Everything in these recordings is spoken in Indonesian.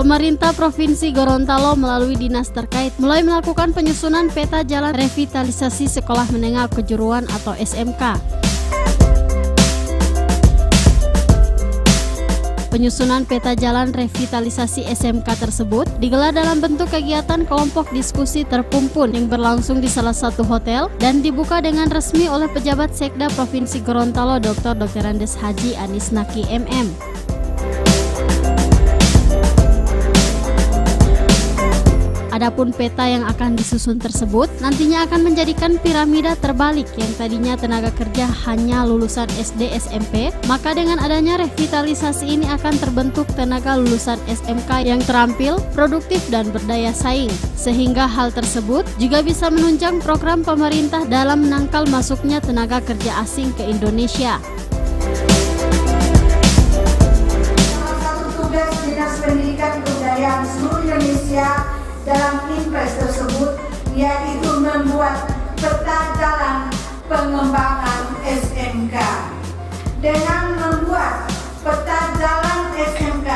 Pemerintah Provinsi Gorontalo melalui dinas terkait mulai melakukan penyusunan peta jalan revitalisasi sekolah menengah kejuruan atau SMK. Penyusunan peta jalan revitalisasi SMK tersebut digelar dalam bentuk kegiatan kelompok diskusi terpumpun yang berlangsung di salah satu hotel dan dibuka dengan resmi oleh pejabat Sekda Provinsi Gorontalo Dr. Andes Haji Anis Naki MM. Adapun peta yang akan disusun tersebut nantinya akan menjadikan piramida terbalik yang tadinya tenaga kerja hanya lulusan SD SMP, maka dengan adanya revitalisasi ini akan terbentuk tenaga lulusan SMK yang terampil, produktif dan berdaya saing. Sehingga hal tersebut juga bisa menunjang program pemerintah dalam menangkal masuknya tenaga kerja asing ke Indonesia. Salah satu tugas Dinas Pendidikan Kebudayaan seluruh Indonesia dalam impres tersebut yaitu membuat peta jalan pengembangan SMK. Dengan membuat peta jalan SMK,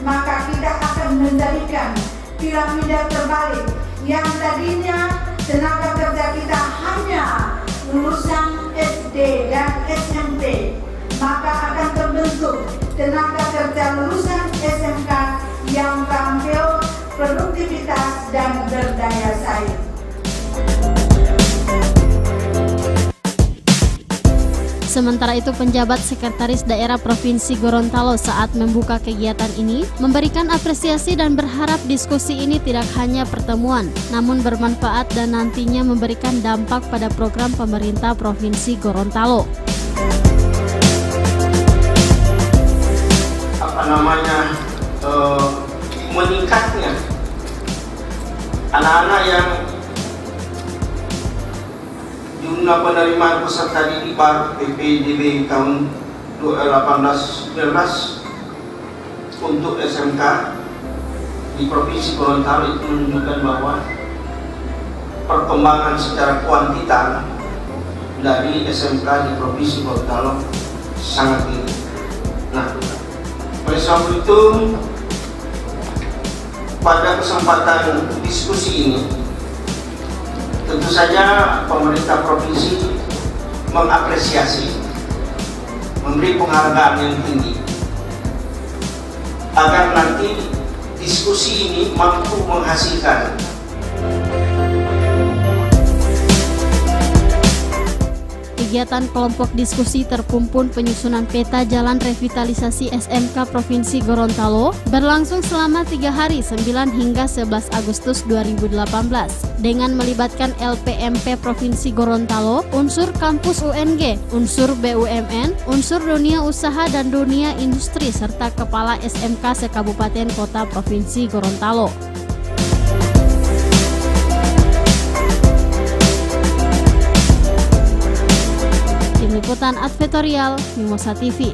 maka kita akan menjadikan piramida terbalik yang tadinya tenaga kerja kita hanya lulusan SD dan SMP, maka akan terbentuk tenaga kerja lulusan SMK yang tampil, produktivitas dan berdaya saing. Sementara itu, penjabat Sekretaris Daerah Provinsi Gorontalo saat membuka kegiatan ini memberikan apresiasi dan berharap diskusi ini tidak hanya pertemuan, namun bermanfaat dan nantinya memberikan dampak pada program pemerintah Provinsi Gorontalo. Meningkatnya anak-anak yang jumlah penerimaan peserta didik baru PPDB tahun 2018-19 untuk SMK di Provinsi Gorontalo itu menunjukkan bahwa perkembangan secara kuantitas dari SMK di Provinsi Gorontalo sangat tinggi. Nah, oleh sebab itu pada kesempatan diskusi ini, tentu saja pemerintah provinsi mengapresiasi, memberi penghargaan yang tinggi, agar nanti diskusi ini mampu menghasilkan kegiatan kelompok diskusi terpumpun penyusunan peta jalan revitalisasi SMK Provinsi Gorontalo berlangsung selama 3 hari 9 hingga 11 Agustus 2018 dengan melibatkan LPMP Provinsi Gorontalo, unsur kampus UNG, unsur BUMN, unsur dunia usaha dan dunia industri serta kepala SMK sekabupaten kota Provinsi Gorontalo. Liputan Advertorial Mimosa TV.